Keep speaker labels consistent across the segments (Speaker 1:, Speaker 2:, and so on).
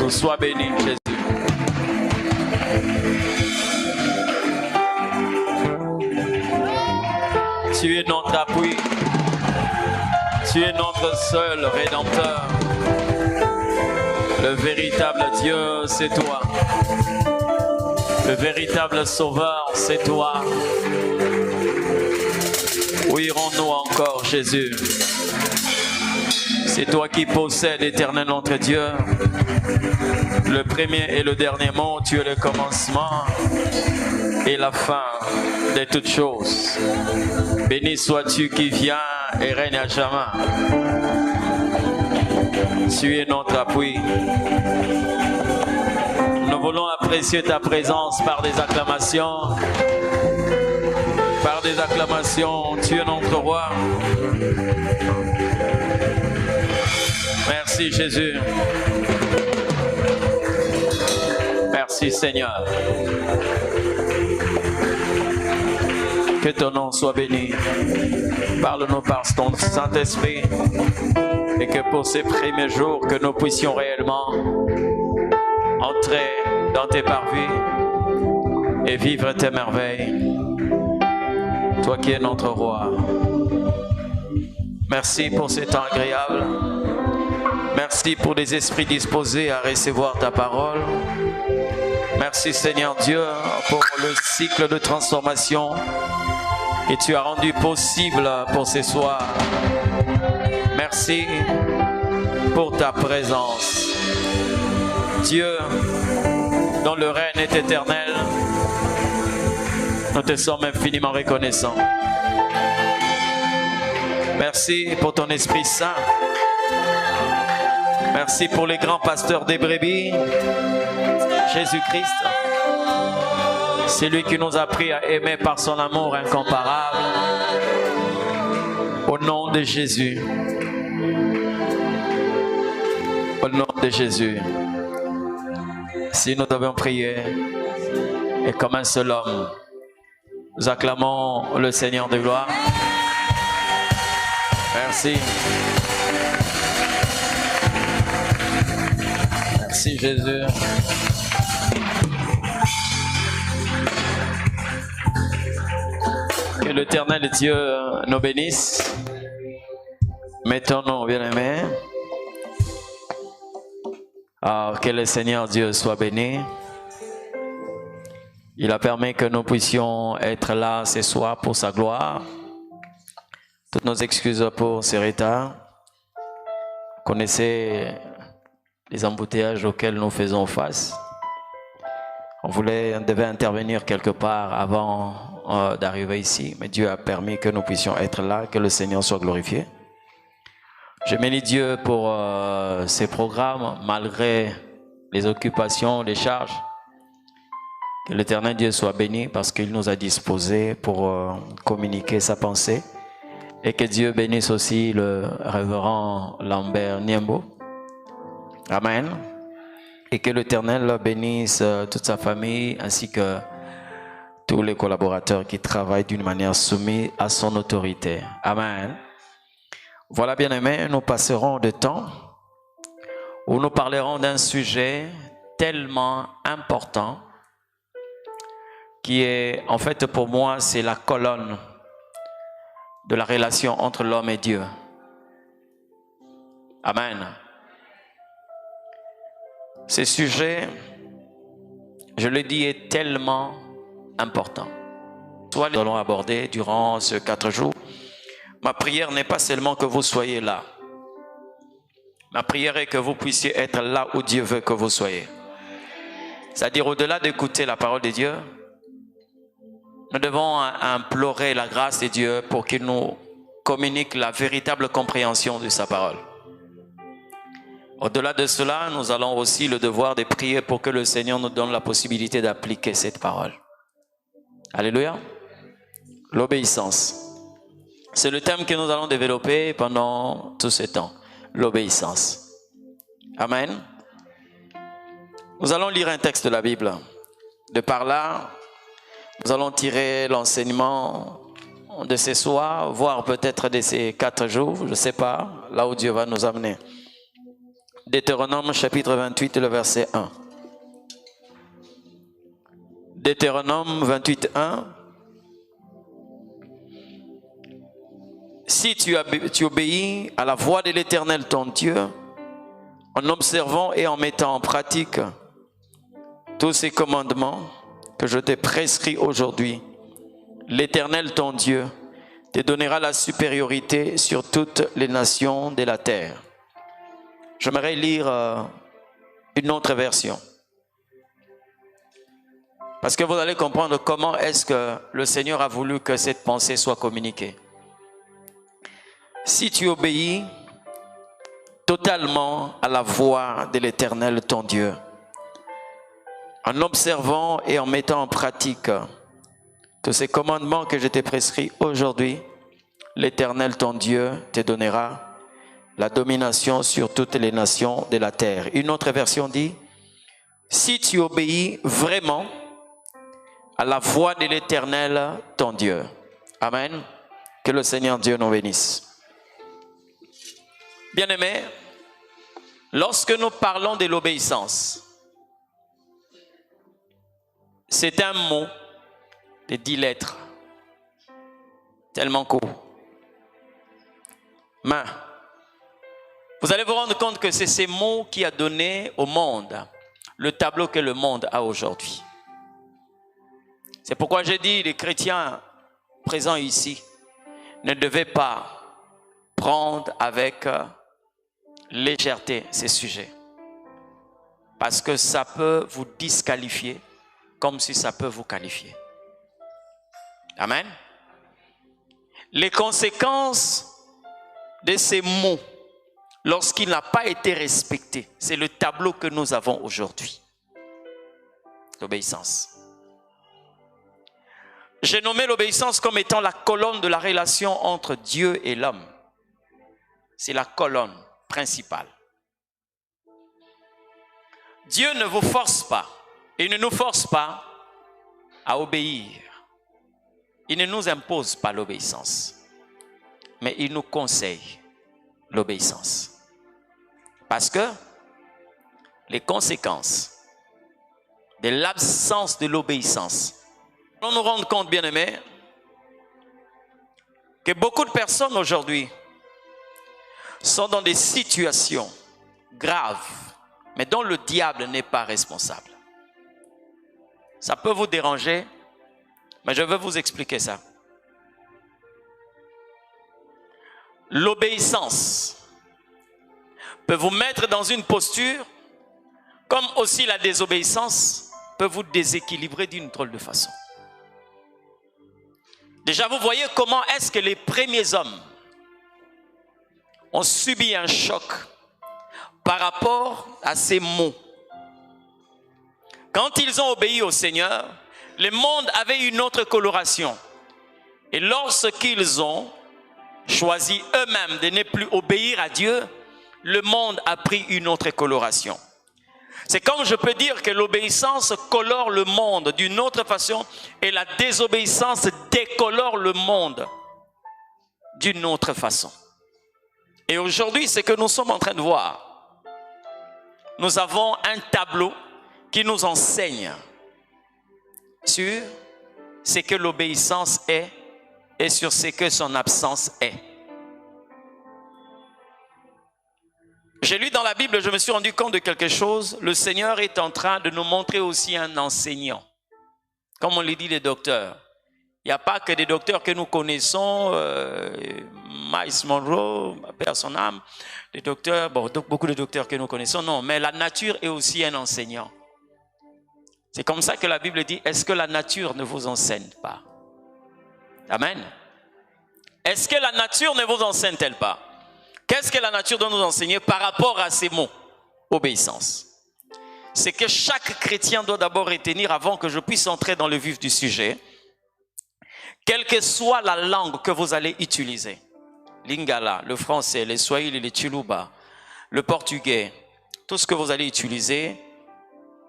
Speaker 1: Sois béni, Jésus. Tu es notre appui. Tu es notre seul Rédempteur. Le véritable Dieu, c'est toi. Le véritable Sauveur, c'est toi. Où irons-nous encore, Jésus? C'est toi qui possèdes, Éternel notre Dieu, le premier et le dernier mot. Tu es le commencement et la fin de toutes choses. Béni sois-tu qui viens et règne à jamais. Tu es notre appui. Nous voulons apprécier ta présence par des acclamations. Par des acclamations, tu es notre roi. Merci Jésus. Merci Seigneur. Que ton nom soit béni. Parle-nous par ton Saint-Esprit. Et que pour ces premiers jours, que nous puissions réellement entrer dans tes parvis et vivre tes merveilles. Toi qui es notre roi. Merci pour ce temps agréable. Merci pour les esprits disposés à recevoir ta parole. Merci Seigneur Dieu pour le cycle de transformation que tu as rendu possible pour ce soir. Merci pour ta présence. Dieu, dont le règne est éternel, nous te sommes infiniment reconnaissants. Merci pour ton Esprit Saint. Merci pour les grands pasteurs des brebis, Jésus-Christ. C'est lui qui nous a appris à aimer par son amour incomparable. Au nom de Jésus. Au nom de Jésus. Si nous devons prier, et comme un seul homme, nous acclamons le Seigneur de gloire. Merci. Merci Jésus. Que l'Éternel Dieu nous bénisse. Mettons-nous, bien-aimés. Que le Seigneur Dieu soit béni. Il a permis que nous puissions être là ce soir pour sa gloire. Toutes nos excuses pour ces retards. Vous connaissez les embouteillages auxquels nous faisons face. On devait intervenir quelque part avant d'arriver ici, mais Dieu a permis que nous puissions être là, que le Seigneur soit glorifié. Je bénis Dieu pour ces programmes, malgré les occupations, les charges. Que l'Éternel Dieu soit béni parce qu'il nous a disposés pour communiquer sa pensée. Et que Dieu bénisse aussi le révérend Lambert Niembo. Amen. Et que l'Éternel bénisse toute sa famille ainsi que tous les collaborateurs qui travaillent d'une manière soumise à son autorité. Amen. Voilà, bien-aimés, nous passerons de temps où nous parlerons d'un sujet tellement important qui est, en fait, pour moi, c'est la colonne de la relation entre l'homme et Dieu. Amen. Ce sujet, je le dis, est tellement important. Soit nous allons aborder durant ces 4 jours. Ma prière n'est pas seulement que vous soyez là. Ma prière est que vous puissiez être là où Dieu veut que vous soyez. C'est-à-dire, au-delà d'écouter la parole de Dieu, nous devons implorer la grâce de Dieu pour qu'il nous communique la véritable compréhension de sa parole. Au-delà de cela, nous allons aussi le devoir de prier pour que le Seigneur nous donne la possibilité d'appliquer cette parole. Alléluia. L'obéissance. C'est le thème que nous allons développer pendant tout ce temps. L'obéissance. Amen. Nous allons lire un texte de la Bible. De par là, nous allons tirer l'enseignement de ce soir, voire peut-être de ces 4 jours, je ne sais pas, là où Dieu va nous amener. Deutéronome chapitre 28, le verset 1. Deutéronome 28, 1. Si tu obéis à la voix de l'Éternel ton Dieu, en observant et en mettant en pratique tous ces commandements que je t'ai prescrits aujourd'hui, l'Éternel ton Dieu te donnera la supériorité sur toutes les nations de la terre. J'aimerais lire une autre version. Parce que vous allez comprendre comment est-ce que le Seigneur a voulu que cette pensée soit communiquée. Si tu obéis totalement à la voix de l'Éternel ton Dieu, en observant et en mettant en pratique tous ces commandements que je t'ai prescrits aujourd'hui, l'Éternel ton Dieu te donnera la domination sur toutes les nations de la terre. Une autre version dit, si tu obéis vraiment à la voix de l'Éternel ton Dieu. Amen. Que le Seigneur Dieu nous bénisse. Bien-aimés, lorsque nous parlons de l'obéissance, c'est un mot de 10 lettres, tellement court. Mais vous allez vous rendre compte que c'est ces mots qui a donné au monde le tableau que le monde a aujourd'hui. C'est pourquoi j'ai dit les chrétiens présents ici ne devaient pas prendre avec légèreté ces sujets. Parce que ça peut vous disqualifier comme si ça peut vous qualifier. Amen. Les conséquences de ces mots, lorsqu'il n'a pas été respecté, c'est le tableau que nous avons aujourd'hui. L'obéissance. J'ai nommé l'obéissance comme étant la colonne de la relation entre Dieu et l'homme. C'est la colonne principale. Dieu ne vous force pas. Il ne nous force pas à obéir. Il ne nous impose pas l'obéissance. Mais il nous conseille l'obéissance. Parce que les conséquences de l'absence de l'obéissance, on nous rend compte, bien-aimés, que beaucoup de personnes aujourd'hui sont dans des situations graves, mais dont le diable n'est pas responsable. Ça peut vous déranger, mais je vais vous expliquer ça. L'obéissance peut vous mettre dans une posture, comme aussi la désobéissance peut vous déséquilibrer d'une drôle de façon. Déjà, vous voyez comment est-ce que les premiers hommes ont subi un choc par rapport à ces mots. Quand ils ont obéi au Seigneur, le monde avait une autre coloration. Et lorsqu'ils ont choisi eux-mêmes de ne plus obéir à Dieu, le monde a pris une autre coloration. C'est comme je peux dire que l'obéissance colore le monde d'une autre façon et la désobéissance décolore le monde d'une autre façon. Et aujourd'hui, c'est que nous sommes en train de voir. Nous avons un tableau qui nous enseigne sur ce que l'obéissance est et sur ce que son absence est. J'ai lu dans la Bible, je me suis rendu compte de quelque chose. Le Seigneur est en train de nous montrer aussi un enseignant. Comme on le dit les docteurs. Il n'y a pas que des docteurs que nous connaissons, Miles Monroe, père son âme, les docteurs, bon, beaucoup de docteurs que nous connaissons, non, mais la nature est aussi un enseignant. C'est comme ça que la Bible dit, est-ce que la nature ne vous enseigne pas? Amen. Est-ce que la nature ne vous enseigne-t-elle pas? Qu'est-ce que la nature doit nous enseigner par rapport à ces mots? Obéissance. C'est que chaque chrétien doit d'abord retenir, avant que je puisse entrer dans le vif du sujet, quelle que soit la langue que vous allez utiliser, l'Ingala, le français, le Swahili, le Chiluba, le portugais, tout ce que vous allez utiliser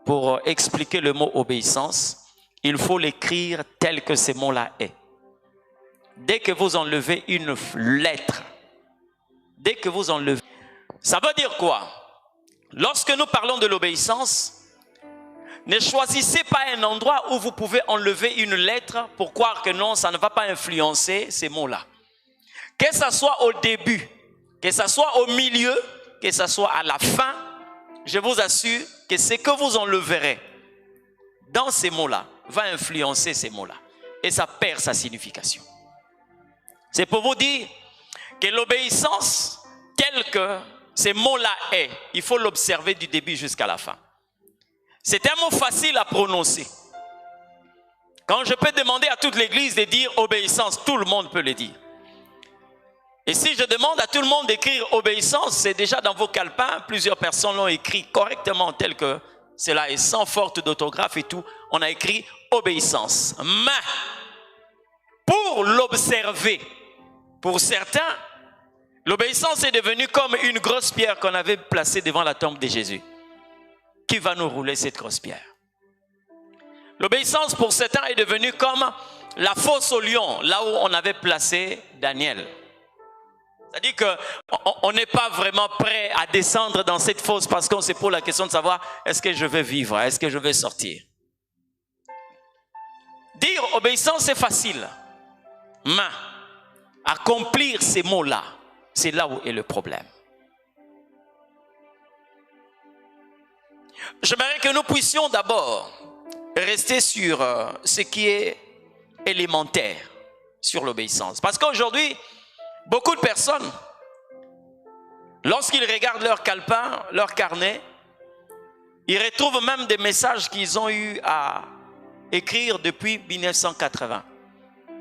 Speaker 1: pour expliquer le mot obéissance, il faut l'écrire tel que ces mots-là est. Dès que vous enlevez une lettre, dès que vous enlevez, ça veut dire quoi? Lorsque nous parlons de l'obéissance, ne choisissez pas un endroit où vous pouvez enlever une lettre pour croire que non, ça ne va pas influencer ces mots-là. Que ce soit au début, que ce soit au milieu, que ce soit à la fin, je vous assure que ce que vous enleverez dans ces mots-là va influencer ces mots-là. Et ça perd sa signification. C'est pour vous dire que l'obéissance, telle que ces mots-là est, il faut l'observer du début jusqu'à la fin. C'est un mot facile à prononcer. Quand je peux demander à toute l'église de dire obéissance, tout le monde peut le dire. Et si je demande à tout le monde d'écrire obéissance, c'est déjà dans vos calepins, plusieurs personnes l'ont écrit correctement tel que cela est sans faute d'orthographe et tout. On a écrit obéissance. Mais pour l'observer, pour certains, l'obéissance est devenue comme une grosse pierre qu'on avait placée devant la tombe de Jésus. Qui va nous rouler cette grosse pierre? L'obéissance pour certains est devenue comme la fosse au lion, là où on avait placé Daniel. C'est-à-dire qu'on n'est pas vraiment prêt à descendre dans cette fosse parce qu'on se pose la question de savoir est-ce que je vais vivre, est-ce que je vais sortir. Dire obéissance c'est facile, mais accomplir ces mots-là, c'est là où est le problème. J'aimerais que nous puissions d'abord rester sur ce qui est élémentaire sur l'obéissance. Parce qu'aujourd'hui, beaucoup de personnes, lorsqu'ils regardent leur calepin, leur carnet, ils retrouvent même des messages qu'ils ont eu à écrire depuis 1980.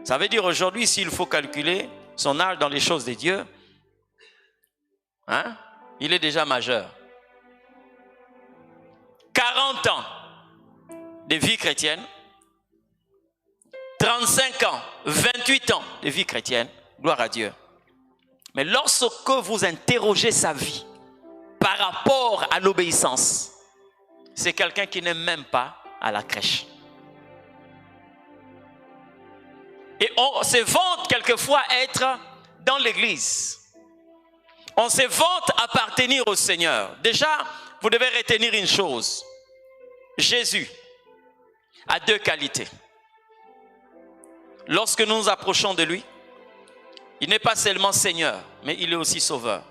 Speaker 1: Ça veut dire aujourd'hui, s'il faut calculer son âge dans les choses de Dieu, il est déjà majeur. 40 ans de vie chrétienne, 35 ans, 28 ans de vie chrétienne, gloire à Dieu. Mais lorsque vous interrogez sa vie par rapport à l'obéissance, c'est quelqu'un qui n'est même pas à la crèche. Et on se vante quelquefois être dans l'église. On se vante appartenir au Seigneur. Déjà, vous devez retenir une chose. Jésus a deux qualités. Lorsque nous nous approchons de lui, il n'est pas seulement Seigneur, mais il est aussi Sauveur.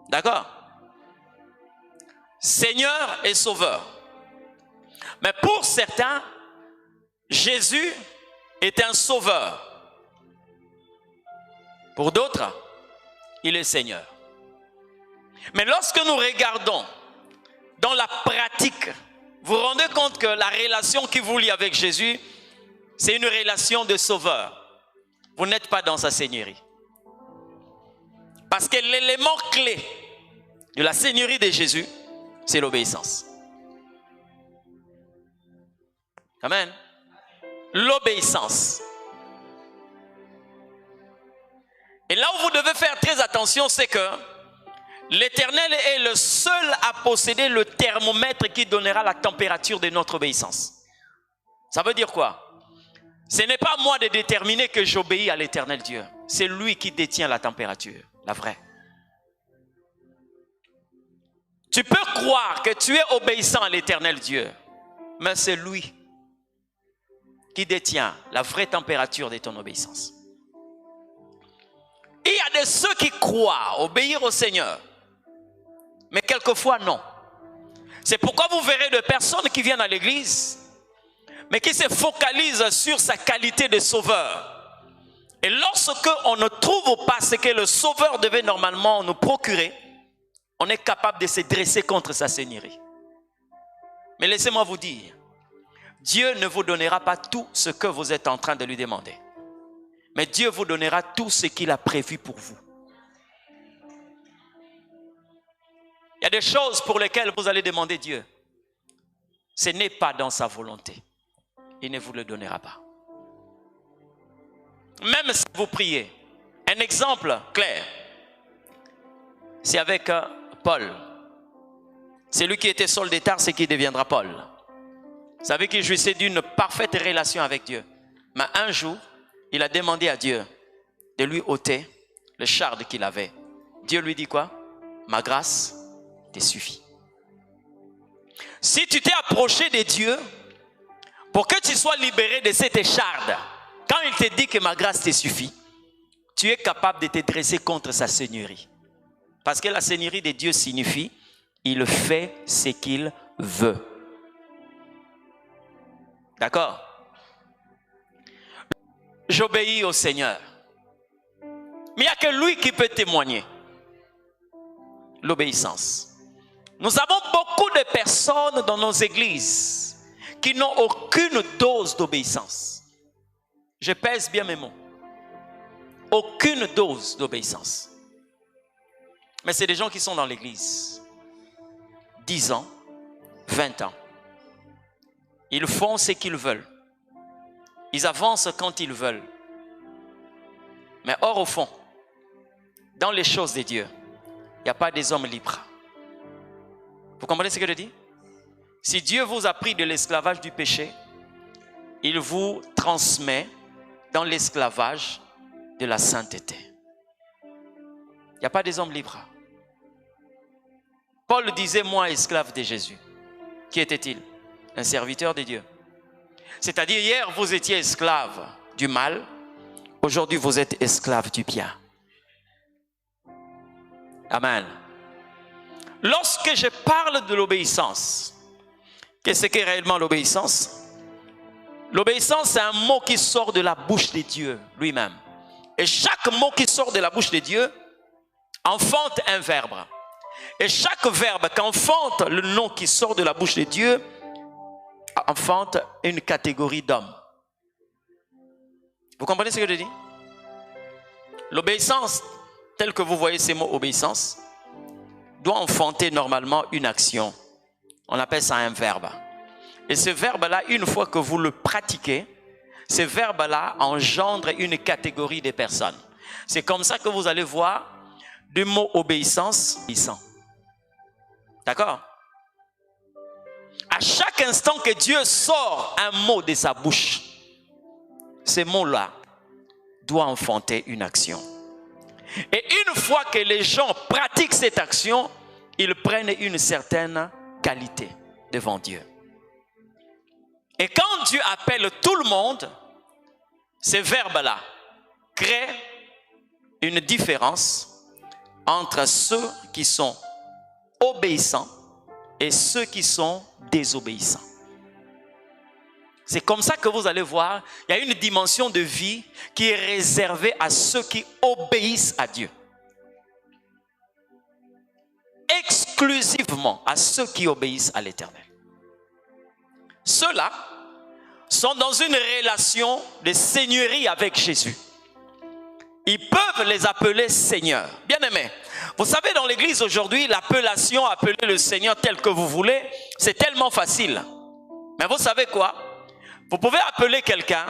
Speaker 1: D'accord? Seigneur et Sauveur. Mais pour certains, Jésus est un Sauveur. Pour d'autres, il est Seigneur. Mais lorsque nous regardons dans la pratique, vous vous rendez compte que la relation qui vous lie avec Jésus, c'est une relation de Sauveur. Vous n'êtes pas dans sa seigneurie. Parce que l'élément clé de la seigneurie de Jésus, c'est l'obéissance. Amen. L'obéissance. Et là où vous devez faire très attention, c'est que l'Éternel est le seul à posséder le thermomètre qui donnera la température de notre obéissance. Ça veut dire quoi? Ce n'est pas moi de déterminer que j'obéis à l'Éternel Dieu. C'est lui qui détient la température, la vraie. Tu peux croire que tu es obéissant à l'Éternel Dieu, mais c'est lui qui détient la vraie température de ton obéissance. Il y a de ceux qui croient obéir au Seigneur, mais quelquefois non. C'est pourquoi vous verrez des personnes qui viennent à l'église, mais qui se focalisent sur sa qualité de sauveur. Et lorsque on ne trouve pas ce que le sauveur devait normalement nous procurer, on est capable de se dresser contre sa seigneurie. Mais laissez-moi vous dire, Dieu ne vous donnera pas tout ce que vous êtes en train de lui demander. Mais Dieu vous donnera tout ce qu'il a prévu pour vous. Il y a des choses pour lesquelles vous allez demander Dieu. Ce n'est pas dans sa volonté. Il ne vous le donnera pas. Même si vous priez. Un exemple clair. C'est avec Paul. C'est lui qui était Saul de Tarse qui deviendra Paul. Vous savez qu'il jouissait d'une parfaite relation avec Dieu. Mais un jour, il a demandé à Dieu de lui ôter le chard qu'il avait. Dieu lui dit quoi? Ma grâce te suffit. Si tu t'es approché de Dieu pour que tu sois libéré de cette écharde, quand il te dit que ma grâce te suffit, tu es capable de te dresser contre sa seigneurie. Parce que la seigneurie de Dieu signifie, il fait ce qu'il veut. D'accord? J'obéis au Seigneur. Mais il n'y a que lui qui peut témoigner. L'obéissance. Nous avons beaucoup de personnes dans nos églises qui n'ont aucune dose d'obéissance. Je pèse bien mes mots. Aucune dose d'obéissance. Mais c'est des gens qui sont dans l'église. 10 ans, 20 ans. Ils font ce qu'ils veulent. Ils avancent quand ils veulent. Mais or au fond, dans les choses de Dieu, il n'y a pas des hommes libres. Vous comprenez ce que je dis? Si Dieu vous a pris de l'esclavage du péché, il vous transmet dans l'esclavage de la sainteté. Il n'y a pas des hommes libres. Paul disait, moi, esclave de Jésus. Qui était-il? Un serviteur de Dieu. C'est-à-dire, hier, vous étiez esclave du mal. Aujourd'hui, vous êtes esclave du bien. Amen. Lorsque je parle de l'obéissance, qu'est-ce qu'est réellement l'obéissance? L'obéissance, c'est un mot qui sort de la bouche de Dieu lui-même. Et chaque mot qui sort de la bouche de Dieu enfante un verbe. Et chaque verbe qu'enfante le nom qui sort de la bouche de Dieu enfante une catégorie d'hommes. Vous comprenez ce que je dis? L'obéissance, tel que vous voyez ces mots obéissance, doit enfanter normalement une action. On appelle ça un verbe. Et ce verbe-là, une fois que vous le pratiquez, ce verbe-là engendre une catégorie de personnes. C'est comme ça que vous allez voir du mot obéissance, obéissant. D'accord? À chaque instant que Dieu sort un mot de sa bouche, ce mot-là doit enfanter une action. Et une fois que les gens pratiquent cette action, ils prennent une certaine qualité devant Dieu. Et quand Dieu appelle tout le monde, ce verbe-là crée une différence entre ceux qui sont obéissants et ceux qui sont désobéissants. C'est comme ça que vous allez voir, il y a une dimension de vie qui est réservée à ceux qui obéissent à Dieu. Exclusivement à ceux qui obéissent à l'Éternel. Ceux-là sont dans une relation de seigneurie avec Jésus. Ils peuvent les appeler seigneurs. Bien-aimés, vous savez, dans l'église aujourd'hui, l'appellation, appeler le Seigneur tel que vous voulez, c'est tellement facile. Mais vous savez quoi? Vous pouvez appeler quelqu'un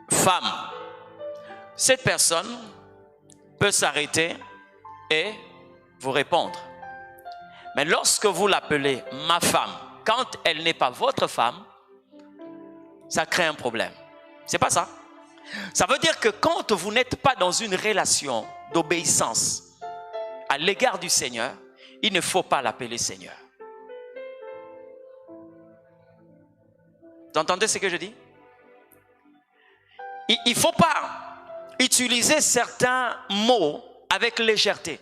Speaker 1: femme. Cette personne peut s'arrêter et vous répondre. Mais lorsque vous l'appelez ma femme, quand elle n'est pas votre femme, ça crée un problème. C'est pas ça? Ça veut dire que quand vous n'êtes pas dans une relation d'obéissance à l'égard du Seigneur, il ne faut pas l'appeler Seigneur. Vous entendez ce que je dis? Il ne faut pas utiliser certains mots avec légèreté.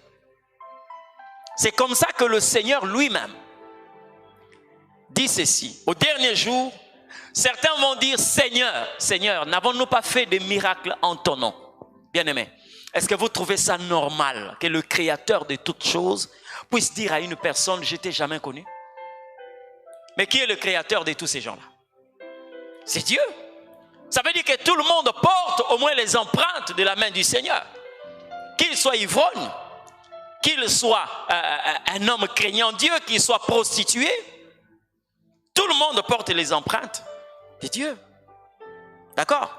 Speaker 1: C'est comme ça que le Seigneur lui-même dit ceci. Au dernier jour, certains vont dire, Seigneur, Seigneur, n'avons-nous pas fait des miracles en ton nom? Bien-aimés, est-ce que vous trouvez ça normal que le Créateur de toutes choses puisse dire à une personne, je ne t'ai jamais connu? Mais qui est le Créateur de tous ces gens-là? C'est Dieu. Ça veut dire que tout le monde porte au moins les empreintes de la main du Seigneur. Qu'il soit ivrogne, qu'il soit un homme craignant Dieu, qu'il soit prostitué, tout le monde porte les empreintes de Dieu. D'accord?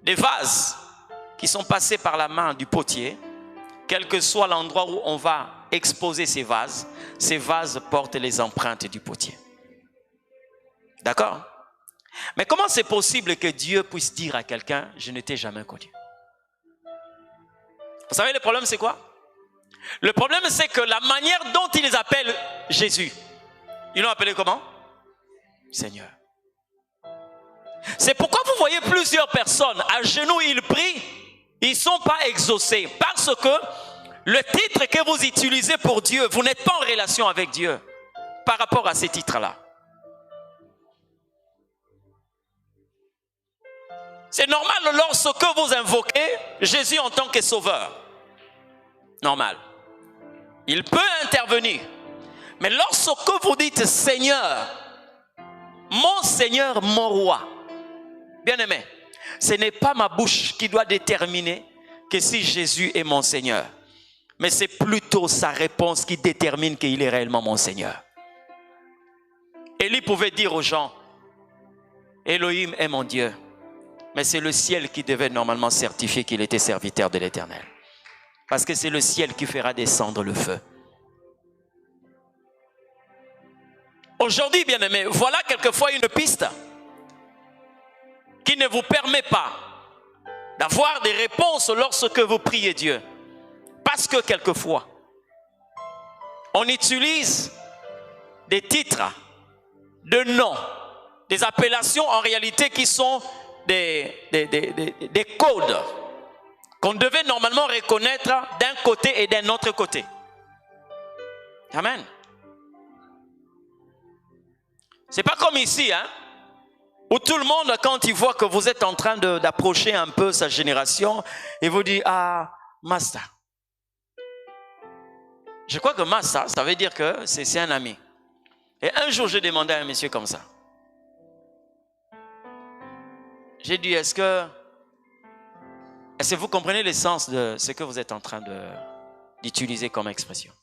Speaker 1: Des vases qui sont passés par la main du potier, quel que soit l'endroit où on va exposer ces vases portent les empreintes du potier. D'accord? Mais comment c'est possible que Dieu puisse dire à quelqu'un, je ne t'ai jamais connu? Vous savez le problème c'est quoi? Le problème, c'est que la manière dont ils appellent Jésus, ils l'ont appelé comment? Seigneur. C'est pourquoi vous voyez plusieurs personnes à genoux, ils prient, ils ne sont pas exaucés. Parce que le titre que vous utilisez pour Dieu, vous n'êtes pas en relation avec Dieu par rapport à ces titres-là. C'est normal lorsque vous invoquez Jésus en tant que sauveur. Normal. Il peut intervenir. Mais lorsque vous dites Seigneur, mon roi, bien-aimé, ce n'est pas ma bouche qui doit déterminer que si Jésus est mon Seigneur. Mais c'est plutôt sa réponse qui détermine qu'il est réellement mon Seigneur. Élie pouvait dire aux gens, Elohim est mon Dieu. Mais c'est le ciel qui devait normalement certifier qu'il était serviteur de l'Éternel. Parce que c'est le ciel qui fera descendre le feu. Aujourd'hui, bien-aimés, voilà quelquefois une piste qui ne vous permet pas d'avoir des réponses lorsque vous priez Dieu. Parce que quelquefois, on utilise des titres, de noms, des appellations en réalité qui sont des codes qu'on devait normalement reconnaître d'un côté et d'un autre côté. Amen. C'est pas comme ici, hein, où tout le monde, quand il voit que vous êtes en train d'approcher un peu sa génération, il vous dit, ah, Master. Je crois que Master, ça veut dire que c'est un ami. Et un jour, j'ai demandé à un monsieur comme ça. J'ai dit, est-ce que vous comprenez le sens de ce que vous êtes en train d'utiliser comme expression?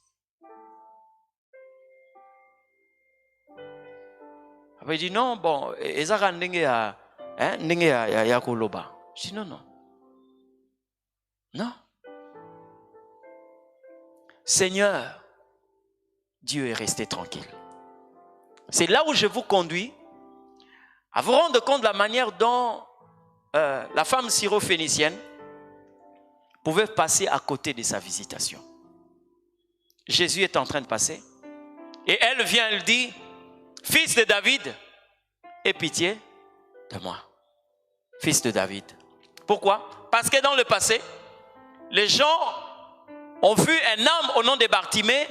Speaker 1: Il dit non, bon, ezaka ndenge ya koloba. Je dis non. Non. Seigneur, Dieu est resté tranquille. C'est là où je vous conduis à vous rendre compte de la manière dont la femme syro-phénicienne pouvait passer à côté de sa visitation. Jésus est en train de passer et elle vient, elle dit, fils de David, aie pitié de moi. Fils de David. Pourquoi? Parce que dans le passé, les gens ont vu un homme au nom de Bartimée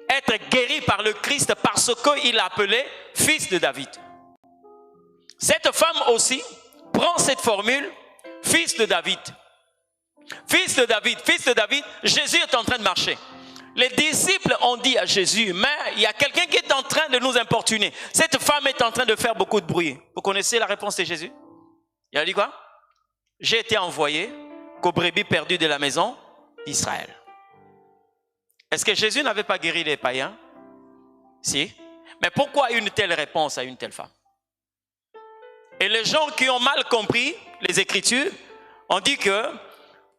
Speaker 1: être guéri par le Christ parce qu'il l'appelait fils de David. Cette femme aussi prend cette formule, fils de David. Fils de David, fils de David, Jésus est en train de marcher. Les disciples ont dit à Jésus, mais il y a quelqu'un qui est en train de nous importuner. Cette femme est en train de faire beaucoup de bruit. Vous connaissez la réponse de Jésus? Il a dit quoi? J'ai été envoyé qu'aux brebis perdues de la maison d'Israël. Est-ce que Jésus n'avait pas guéri les païens? Si. Mais pourquoi une telle réponse à une telle femme? Et les gens qui ont mal compris les Écritures ont dit que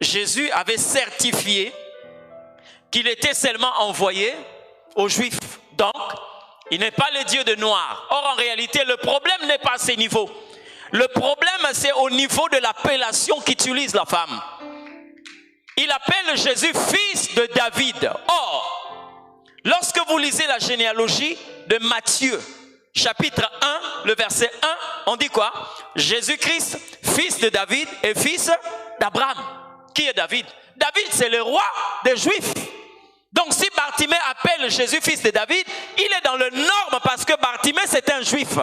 Speaker 1: Jésus avait certifié qu'il était seulement envoyé aux Juifs. Donc, il n'est pas le Dieu de noir. Or, en réalité, le problème n'est pas à ce niveau. Le problème, c'est au niveau de l'appellation qu'utilise la femme. Il appelle Jésus fils de David. Or, lorsque vous lisez la généalogie de Matthieu, chapitre 1, le verset 1, on dit quoi? Jésus-Christ, fils de David et fils d'Abraham. Qui est David? David, c'est le roi des Juifs. Donc si Bartimée appelle Jésus fils de David, il est dans le norme parce que Bartimée c'est un juif.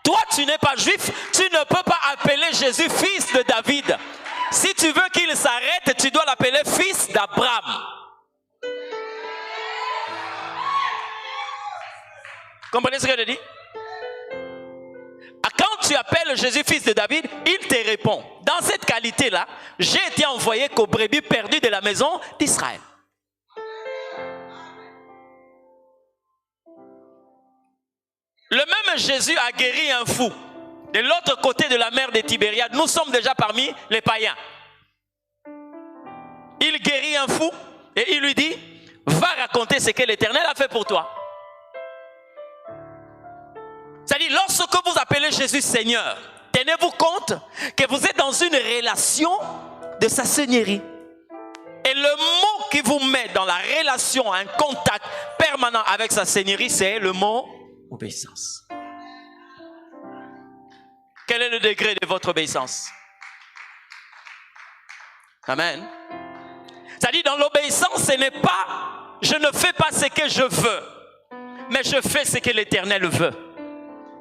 Speaker 1: Toi tu n'es pas juif, tu ne peux pas appeler Jésus fils de David. Si tu veux qu'il s'arrête, tu dois l'appeler fils d'Abraham. Comprenez ce que je dis? Quand tu appelles Jésus fils de David, il te répond. Dans cette qualité-là, j'ai été envoyé qu'aux brebis perdues de la maison d'Israël. Le même Jésus a guéri un fou. De l'autre côté de la mer de Tibériade, nous sommes déjà parmi les païens. Il guérit un fou et il lui dit, va raconter ce que l'Éternel a fait pour toi. C'est-à-dire, lorsque vous appelez Jésus Seigneur, tenez-vous compte que vous êtes dans une relation de sa seigneurie. Et le mot qui vous met dans la relation, un contact permanent avec sa Seigneurie, c'est le mot obéissance. Quel est le degré de votre obéissance? Amen. C'est-à-dire, dans l'obéissance, ce n'est pas je ne fais pas ce que je veux, mais je fais ce que l'Éternel veut.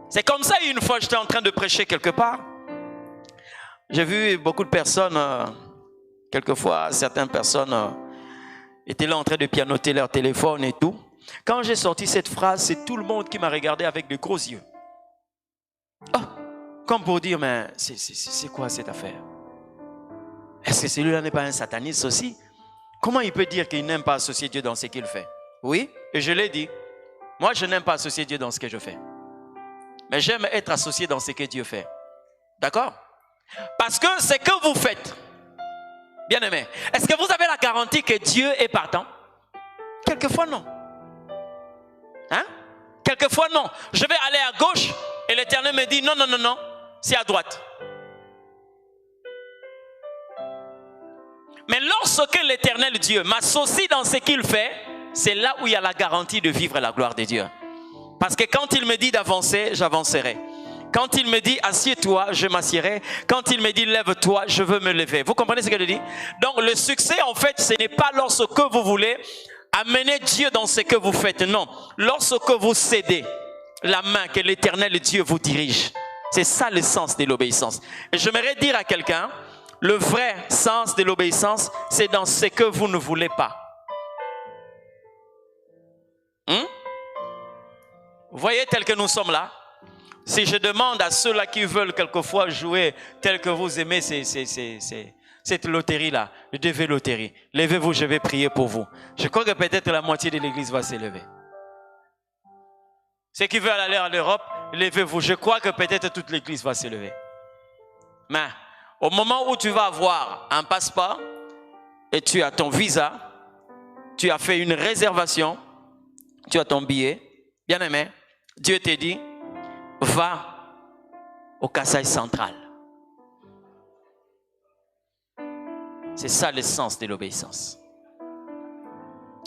Speaker 1: C'est comme ça, une fois j'étais en train de prêcher quelque part. J'ai vu beaucoup de personnes, quelquefois certaines personnes étaient là en train de pianoter leur téléphone et tout. Quand j'ai sorti cette phrase, c'est tout le monde qui m'a regardé avec de gros yeux. Oh, comme pour dire, mais c'est quoi cette affaire? Est-ce que celui-là n'est pas un sataniste aussi? Comment il peut dire qu'il n'aime pas associer Dieu dans ce qu'il fait? Oui, et je l'ai dit. Moi, je n'aime pas associer Dieu dans ce que je fais. Mais j'aime être associé dans ce que Dieu fait. D'accord? Parce que ce que vous faites, bien aimé, est-ce que vous avez la garantie que Dieu est partant? Quelquefois non. Hein? Quelquefois non. Je vais aller à gauche et l'Éternel me dit non, non, non, non, c'est à droite. Mais lorsque l'Éternel Dieu m'associe dans ce qu'il fait, c'est là où il y a la garantie de vivre la gloire de Dieu. Parce que quand il me dit d'avancer, j'avancerai. Quand il me dit assieds-toi, je m'assierai. Quand il me dit lève-toi, je veux me lever. Vous comprenez ce que je dis? Donc le succès, en fait, ce n'est pas lorsque vous voulez amener Dieu dans ce que vous faites. Non. Lorsque vous cédez la main que l'Éternel Dieu vous dirige. C'est ça le sens de l'obéissance. Et j'aimerais dire à quelqu'un, le vrai sens de l'obéissance, c'est dans ce que vous ne voulez pas. Vous voyez tel que nous sommes là? Si je demande à ceux-là qui veulent quelquefois jouer tel que vous aimez cette loterie-là, le DV loterie, levez-vous, je vais prier pour vous. Je crois que peut-être la moitié de l'église va s'élever. Ceux qui veulent aller en Europe, levez-vous. Je crois que peut-être toute l'église va s'élever. Mais au moment où tu vas avoir un passeport et tu as ton visa, tu as fait une réservation, tu as ton billet, bien aimé, Dieu te dit, va au Kasaï central. C'est ça le sens de l'obéissance.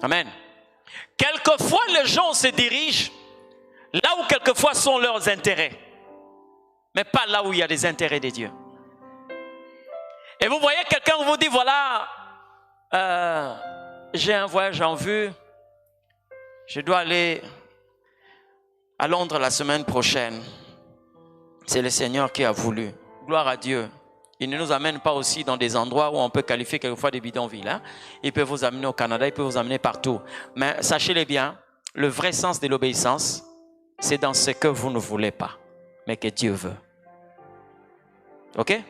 Speaker 1: Amen. Quelquefois, les gens se dirigent là où quelquefois sont leurs intérêts, mais pas là où il y a des intérêts de Dieu. Et vous voyez, quelqu'un vous dit, voilà, j'ai un voyage en vue, je dois aller à Londres la semaine prochaine. C'est le Seigneur qui a voulu. Gloire à Dieu. Il ne nous amène pas aussi dans des endroits où on peut qualifier quelquefois des bidonvilles. Hein? Il peut vous amener au Canada, il peut vous amener partout. Mais sachez-le bien, le vrai sens de l'obéissance, c'est dans ce que vous ne voulez pas, mais que Dieu veut. Ok?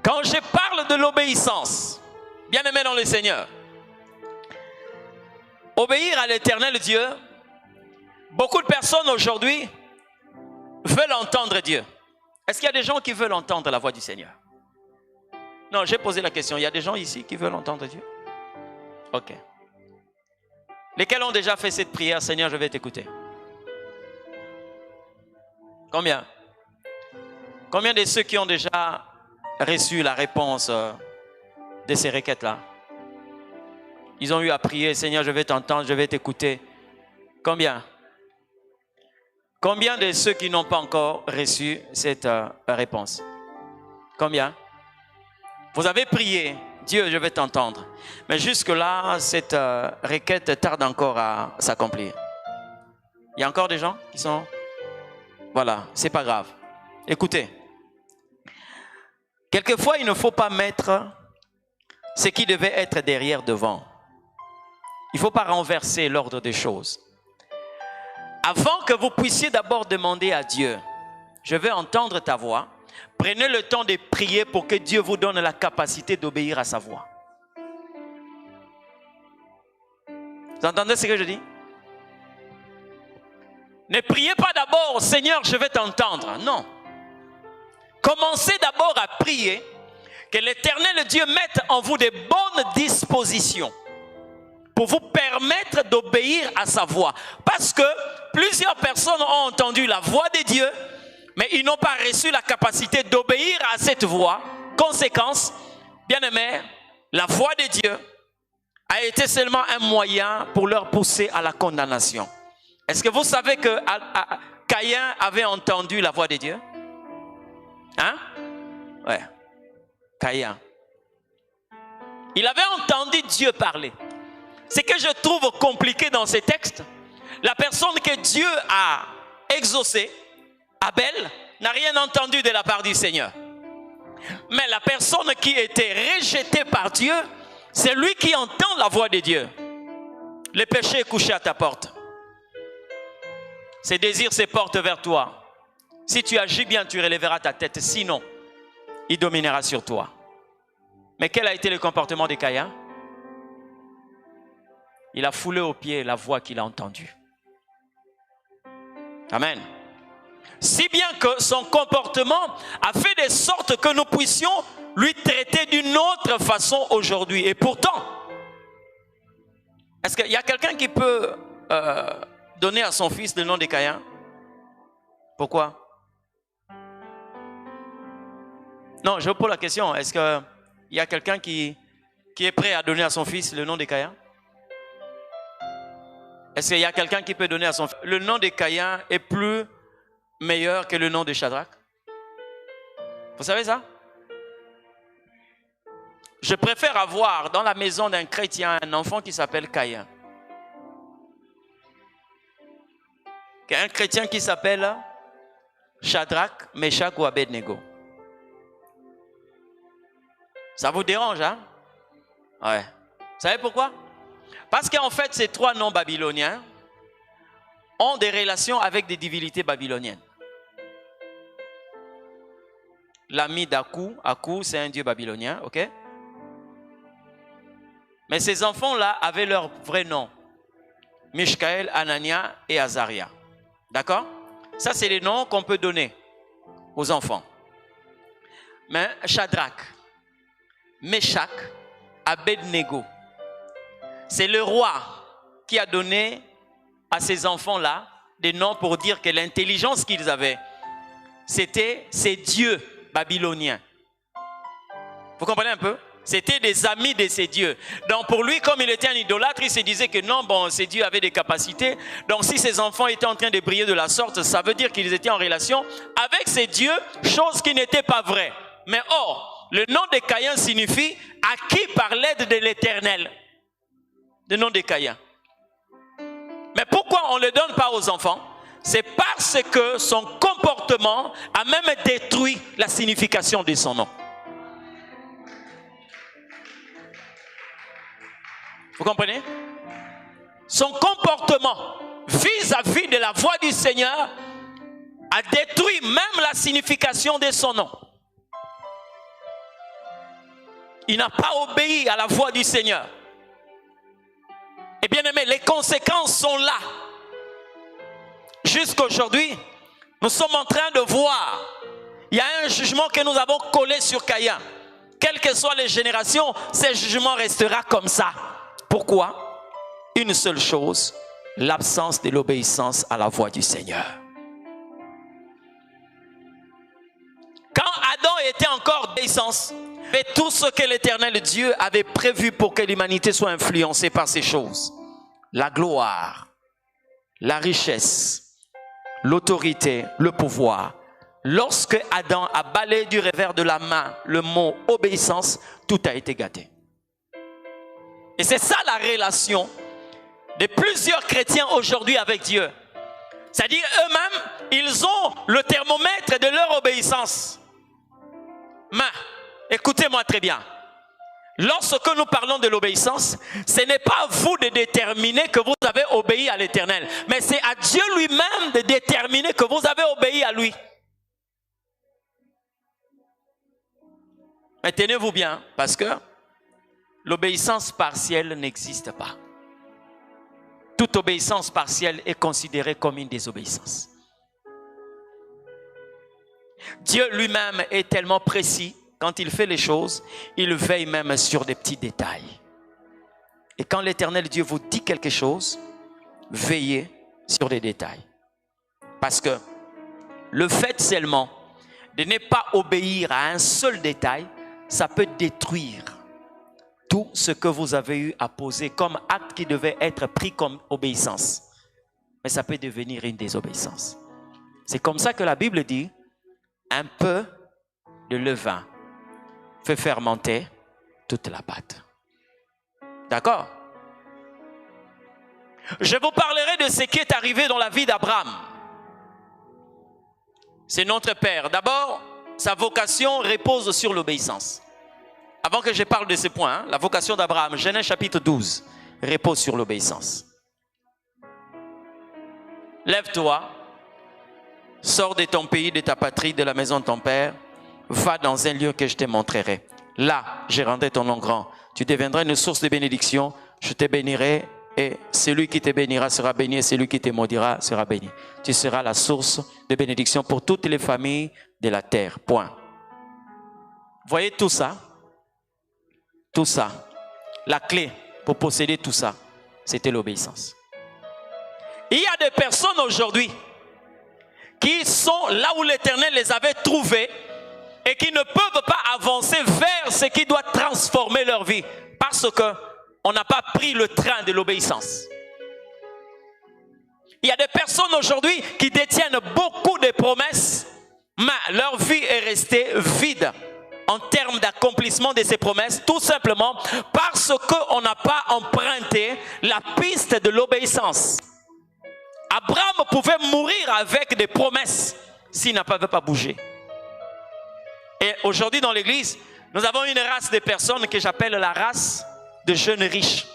Speaker 1: Quand je parle de l'obéissance, bien aimé dans le Seigneur, obéir à l'Éternel Dieu, beaucoup de personnes aujourd'hui veulent entendre Dieu. Est-ce qu'il y a des gens qui veulent entendre la voix du Seigneur? Non, j'ai posé la question. Il y a des gens ici qui veulent entendre Dieu? Ok. Lesquels ont déjà fait cette prière? Seigneur, je vais t'écouter. Combien? Combien de ceux qui ont déjà reçu la réponse de ces requêtes-là? Ils ont eu à prier, Seigneur, je vais t'entendre, je vais t'écouter. Combien? Combien de ceux qui n'ont pas encore reçu cette réponse? Combien? Vous avez prié, Dieu, je vais t'entendre. Mais jusque-là, cette requête tarde encore à s'accomplir. Il y a encore des gens qui sont... Voilà, c'est pas grave. Écoutez. Quelquefois, il ne faut pas mettre ce qui devait être derrière devant. Il ne faut pas renverser l'ordre des choses. Avant que vous puissiez d'abord demander à Dieu, je vais entendre ta voix, prenez le temps de prier pour que Dieu vous donne la capacité d'obéir à sa voix. Vous entendez ce que je dis? Ne priez pas d'abord, Seigneur, je vais t'entendre. Non. Commencez d'abord à prier que l'Éternel Dieu mette en vous de bonnes dispositions pour vous permettre d'obéir à sa voix. Parce que plusieurs personnes ont entendu la voix de Dieu, mais ils n'ont pas reçu la capacité d'obéir à cette voix. Conséquence, bien-aimés, la voix de Dieu a été seulement un moyen pour leur pousser à la condamnation. Est-ce que vous savez que Caïn avait entendu la voix de Dieu? Hein? Ouais. Caïn. Il avait entendu Dieu parler. Ce que je trouve compliqué dans ces textes, la personne que Dieu a exaucée, Abel, n'a rien entendu de la part du Seigneur. Mais la personne qui était rejetée par Dieu, c'est lui qui entend la voix de Dieu. Le péché est couché à ta porte. Ses désirs se portent vers toi. Si tu agis bien, tu relèveras ta tête. Sinon, il dominera sur toi. Mais quel a été le comportement de Caïn? Il a foulé aux pieds la voix qu'il a entendue. Amen. Si bien que son comportement a fait de sorte que nous puissions lui traiter d'une autre façon aujourd'hui. Et pourtant, est-ce qu'il y a quelqu'un qui peut donner à son fils le nom de Caïn? Pourquoi? Non, je vous pose la question. Est-ce qu'il y a quelqu'un qui est prêt à donner à son fils le nom de Caïn? Est-ce qu'il y a quelqu'un qui peut donner à son fils? Le nom de Caïn est plus meilleur que le nom de Shadrach? Vous savez ça? Je préfère avoir dans la maison d'un chrétien un enfant qui s'appelle Caïn qu'un chrétien qui s'appelle Shadrach, Meshach ou Abednego. Ça vous dérange, hein? Ouais. Vous savez pourquoi? Parce qu'en fait, ces trois noms babyloniens ont des relations avec des divinités babyloniennes. L'ami d'Akou, Akou c'est un dieu babylonien, ok? Mais ces enfants-là avaient leur vrai nom. Mishkaël, Anania et Azaria. D'accord? Ça, c'est les noms qu'on peut donner aux enfants. Mais Shadrach, Meshach, Abednego, c'est le roi qui a donné à ces enfants-là des noms pour dire que l'intelligence qu'ils avaient, c'était ces dieux babyloniens. Vous comprenez un peu? C'était des amis de ces dieux. Donc pour lui, comme il était un idolâtre, il se disait que non, bon, ces dieux avaient des capacités. Donc si ses enfants étaient en train de briller de la sorte, ça veut dire qu'ils étaient en relation avec ces dieux, chose qui n'était pas vraie. Mais or, le nom de Caïn signifie acquis par l'aide de l'Éternel. Le nom de Caïn. Mais pourquoi on ne le donne pas aux enfants? C'est parce que son comportement a même détruit la signification de son nom. Vous comprenez? Son comportement vis-à-vis de la voix du Seigneur a détruit même la signification de son nom. Il n'a pas obéi à la voix du Seigneur. Et bien aimé, les conséquences sont là. Jusqu'aujourd'hui, nous sommes en train de voir, il y a un jugement que nous avons collé sur Caïn. Quelles que soient les générations, ce jugement restera comme ça. Pourquoi? Une seule chose, l'absence de l'obéissance à la voix du Seigneur. Quand Adam était encore d'obéissance, mais tout ce que l'Éternel Dieu avait prévu pour que l'humanité soit influencée par ces choses, la gloire, la richesse, l'autorité, le pouvoir, lorsque Adam a balayé du revers de la main le mot obéissance, tout a été gâté. Et c'est ça la relation de plusieurs chrétiens aujourd'hui avec Dieu. C'est-à-dire eux-mêmes, ils ont le thermomètre de leur obéissance. Mais, écoutez-moi très bien. Lorsque nous parlons de l'obéissance, ce n'est pas à vous de déterminer que vous avez obéi à l'Éternel. Mais c'est à Dieu lui-même de déterminer que vous avez obéi à lui. Mais tenez-vous bien, parce que l'obéissance partielle n'existe pas. Toute obéissance partielle est considérée comme une désobéissance. Dieu lui-même est tellement précis, quand il fait les choses, il veille même sur des petits détails. Et quand l'Éternel Dieu vous dit quelque chose, veillez sur les détails. Parce que le fait seulement de ne pas obéir à un seul détail, ça peut détruire tout ce que vous avez eu à poser comme acte qui devait être pris comme obéissance. Mais ça peut devenir une désobéissance. C'est comme ça que la Bible dit, un peu de levain fait fermenter toute la pâte. D'accord? Je vous parlerai de ce qui est arrivé dans la vie d'Abraham. C'est notre père. D'abord, sa vocation repose sur l'obéissance. Avant que je parle de ce point, la vocation d'Abraham, Genèse chapitre 12, repose sur l'obéissance. Lève-toi, sors de ton pays, de ta patrie, de la maison de ton père, va dans un lieu que je te montrerai. Là, je rendrai ton nom grand. Tu deviendras une source de bénédiction, je te bénirai et celui qui te bénira sera béni et celui qui te maudira sera béni. Tu seras la source de bénédiction pour toutes les familles de la terre. Point. Voyez tout ça? Tout ça, la clé pour posséder tout ça, c'était l'obéissance. Il y a des personnes aujourd'hui qui sont là où l'Éternel les avait trouvés et qui ne peuvent pas avancer vers ce qui doit transformer leur vie parce qu'on n'a pas pris le train de l'obéissance. Il y a des personnes aujourd'hui qui détiennent beaucoup de promesses, mais leur vie est restée vide en termes d'accomplissement de ces promesses, tout simplement parce qu'on n'a pas emprunté la piste de l'obéissance. Abraham pouvait mourir avec des promesses s'il n'avait pas bougé. Et aujourd'hui dans l'église, nous avons une race de personnes que j'appelle la race de jeunes riches.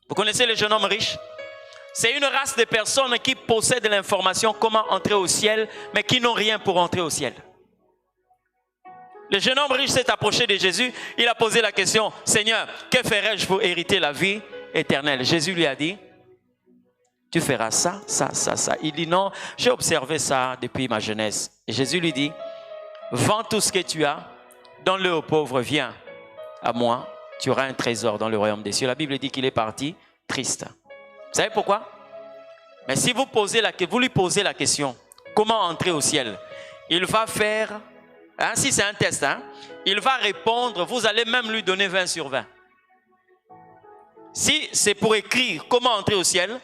Speaker 1: Vous connaissez les jeunes hommes riches? C'est une race de personnes qui possèdent l'information comment entrer au ciel, mais qui n'ont rien pour entrer au ciel. Le jeune homme riche s'est approché de Jésus. Il a posé la question, Seigneur, que ferais-je pour hériter la vie éternelle? Jésus lui a dit, tu feras ça, ça, ça, ça. Il dit non, j'ai observé ça depuis ma jeunesse. Et Jésus lui dit, vends tout ce que tu as, donne-le aux pauvres, viens à moi, tu auras un trésor dans le royaume des cieux. La Bible dit qu'il est parti triste. Vous savez pourquoi? Mais si vous lui posez la question, comment entrer au ciel? Il va faire... si c'est un test, il va répondre, vous allez même lui donner 20 sur 20. Si c'est pour écrire comment entrer au ciel,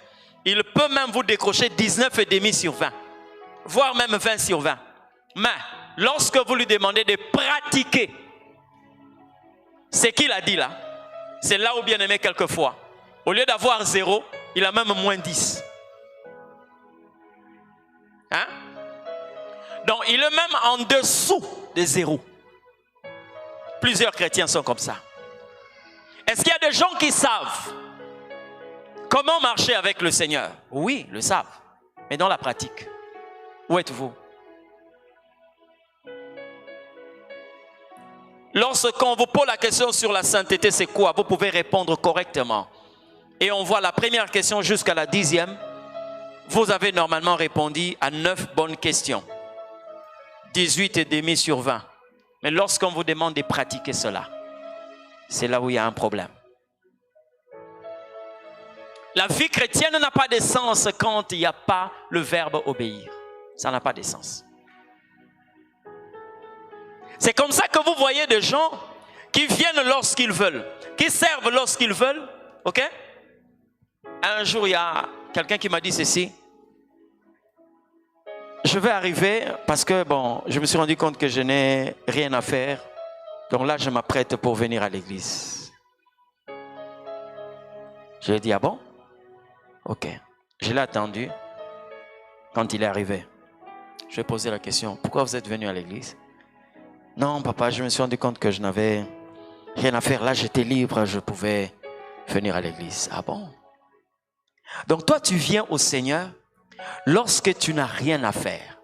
Speaker 1: il peut même vous décrocher 19,5 sur 20, voire même 20 sur 20. Mais lorsque vous lui demandez de pratiquer ce qu'il a dit là, c'est là où bien aimé quelquefois, au lieu d'avoir 0, il a même moins 10. Donc il est même en dessous de 0. Plusieurs chrétiens sont comme ça. Est-ce qu'il y a des gens qui savent comment marcher avec le Seigneur? Oui, le savent. Mais dans la pratique, où êtes-vous? Lorsqu'on vous pose la question sur la sainteté, c'est quoi? Vous pouvez répondre correctement. Et on voit la première question jusqu'à la 10e. Vous avez normalement répondu à 9 bonnes questions. 18,5 sur 20. Mais lorsqu'on vous demande de pratiquer cela, c'est là où il y a un problème. La vie chrétienne n'a pas de sens quand il n'y a pas le verbe obéir. Ça n'a pas de sens. C'est comme ça que vous voyez des gens qui viennent lorsqu'ils veulent, qui servent lorsqu'ils veulent. Ok? Un jour, il y a quelqu'un qui m'a dit ceci. Je vais arriver parce que, je me suis rendu compte que je n'ai rien à faire. Donc là, je m'apprête pour venir à l'église. Je lui ai dit, ah bon? Ok. Je l'ai attendu. Quand il est arrivé, je lui ai posé la question, pourquoi vous êtes venu à l'église? Non, papa, je me suis rendu compte que je n'avais rien à faire. Là, j'étais libre, je pouvais venir à l'église. Ah bon? Donc toi, tu viens au Seigneur lorsque tu n'as rien à faire.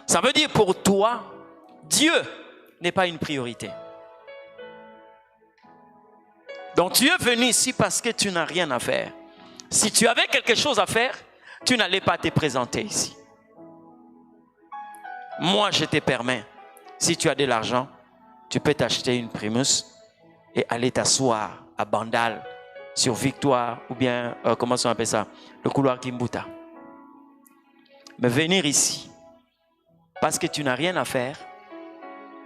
Speaker 1: Ça veut dire pour toi, Dieu n'est pas une priorité. Donc tu es venu ici parce que tu n'as rien à faire. Si tu avais quelque chose à faire, tu n'allais pas te présenter ici. Moi, je te permets, si tu as de l'argent, tu peux t'acheter une Primus et aller t'asseoir à Bandal, sur Victoire, ou bien, comment on appelle ça, le couloir Kimbuta. Mais venir ici, parce que tu n'as rien à faire,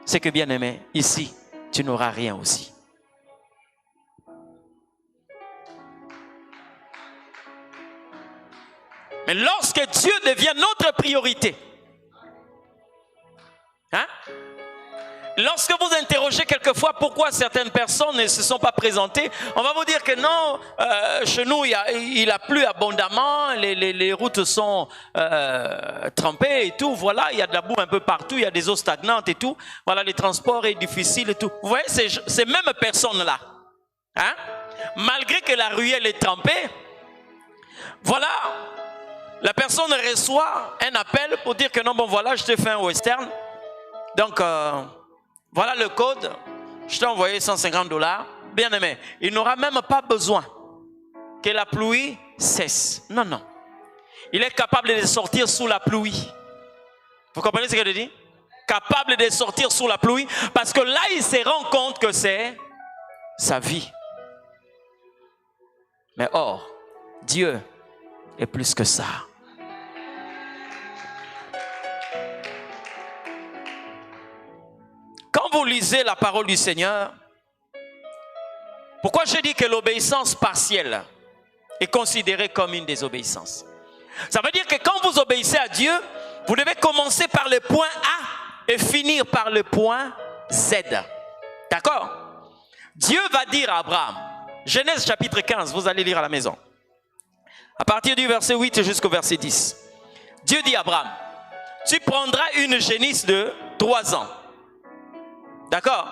Speaker 1: c'est que bien aimé, ici, tu n'auras rien aussi. Mais lorsque Dieu devient notre priorité, hein? Lorsque vous interrogez quelquefois pourquoi certaines personnes ne se sont pas présentées, on va vous dire que non, chez nous il a plu abondamment, les routes sont trempées et tout, voilà, il y a de la boue un peu partout, il y a des eaux stagnantes et tout, voilà, les transports est difficile et tout. Vous voyez, ces mêmes personnes-là, hein, malgré que la ruelle est trempée, voilà, la personne reçoit un appel pour dire que non, bon voilà, je t'ai fait un western, donc voilà le code, je t'ai envoyé $150. Bien aimé, il n'aura même pas besoin que la pluie cesse. Non, non. Il est capable de sortir sous la pluie. Vous comprenez ce que je dis? Capable de sortir sous la pluie, parce que là, il se rend compte que c'est sa vie. Mais or, Dieu est plus que ça. Quand vous lisez la parole du Seigneur, pourquoi je dis que l'obéissance partielle est considérée comme une désobéissance? Ça veut dire que quand vous obéissez à Dieu, vous devez commencer par le point A et finir par le point Z. D'accord? Dieu va dire à Abraham, Genèse chapitre 15, vous allez lire à la maison, à partir du verset 8 jusqu'au verset 10. Dieu dit à Abraham, tu prendras une génisse de 3 ans. D'accord?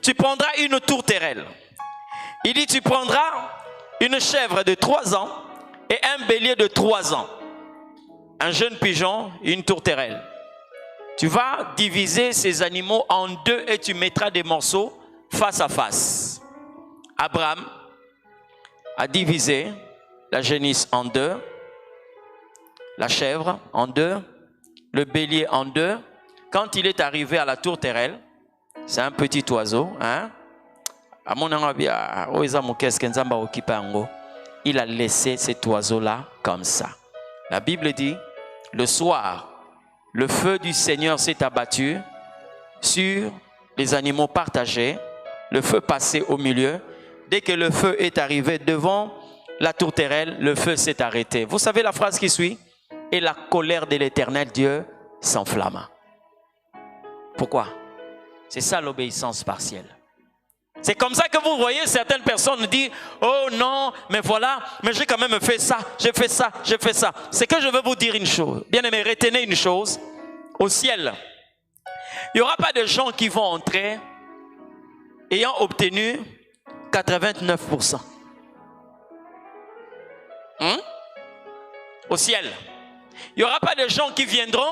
Speaker 1: Tu prendras une tourterelle. Il dit, tu prendras une chèvre de 3 ans et un bélier de 3 ans. Un jeune pigeon et une tourterelle. Tu vas diviser ces animaux en 2 et tu mettras des morceaux face à face. Abraham a divisé la génisse en 2, la chèvre en 2, le bélier en 2. Quand il est arrivé à la tourterelle, c'est un petit oiseau, hein? Il a laissé cet oiseau-là comme ça. La Bible dit, le soir, le feu du Seigneur s'est abattu sur les animaux partagés. Le feu passait au milieu. Dès que le feu est arrivé devant la tourterelle, le feu s'est arrêté. Vous savez la phrase qui suit? Et la colère de l'Éternel Dieu s'enflamma. Pourquoi? C'est ça l'obéissance partielle. C'est comme ça que vous voyez certaines personnes dire, oh non, mais voilà, mais j'ai quand même fait ça, j'ai fait ça, j'ai fait ça. C'est que je veux vous dire une chose. Bien aimé, retenez une chose. Au ciel, il n'y aura pas de gens qui vont entrer ayant obtenu 89%. Au ciel, il n'y aura pas de gens qui viendront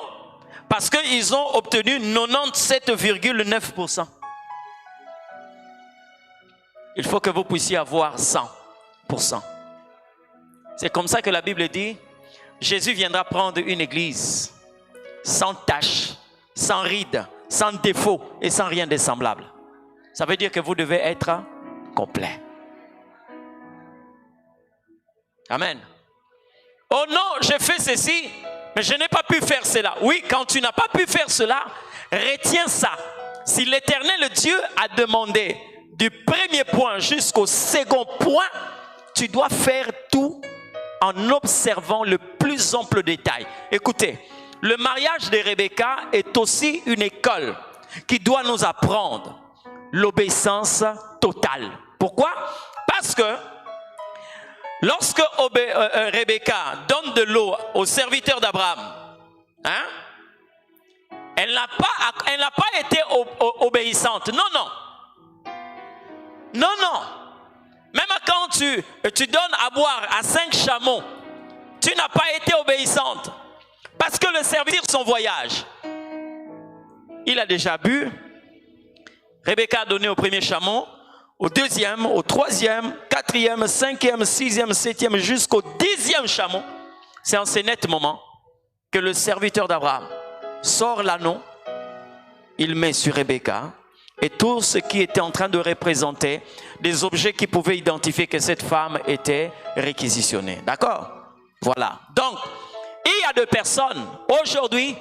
Speaker 1: parce qu'ils ont obtenu 97,9%. Il faut que vous puissiez avoir 100%. C'est comme ça que la Bible dit, Jésus viendra prendre une église sans tache, sans ride, sans défaut et sans rien de semblable. Ça veut dire que vous devez être complet. Amen. Oh non, j'ai fait ceci, mais je n'ai pas pu faire cela. Oui, quand tu n'as pas pu faire cela, retiens ça. Si l'Éternel Dieu a demandé du premier point jusqu'au second point, tu dois faire tout en observant le plus ample détail. Écoutez, le mariage de Rebecca est aussi une école qui doit nous apprendre l'obéissance totale. Pourquoi? Parce que lorsque Rebecca donne de l'eau au serviteur d'Abraham, hein, elle n'a pas été obéissante. Non, non. Non, non. Même quand tu donnes à boire à 5 chameaux, tu n'as pas été obéissante. Parce que le serviteur, son voyage, il a déjà bu. Rebecca a donné au premier chameau, au deuxième, au troisième, quatrième, cinquième, sixième, septième, jusqu'au 10e chameau. C'est en ce net moment que le serviteur d'Abraham sort l'anneau, il met sur Rebecca, et tout ce qui était en train de représenter des objets qui pouvaient identifier que cette femme était réquisitionnée. D'accord? Voilà. Donc, il y a des personnes, aujourd'hui,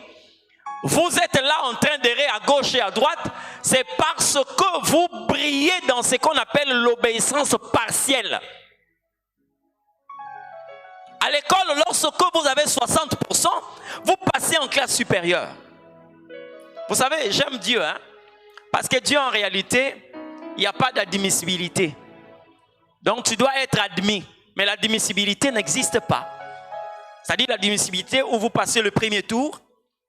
Speaker 1: vous êtes là en train d'errer à gauche et à droite, c'est parce que vous brillez dans ce qu'on appelle l'obéissance partielle. À l'école, lorsque vous avez 60%, vous passez en classe supérieure. Vous savez, j'aime Dieu, hein? Parce que Dieu, en réalité, il n'y a pas d'admissibilité. Donc, tu dois être admis. Mais l'admissibilité n'existe pas. C'est-à-dire l'admissibilité où vous passez le premier tour,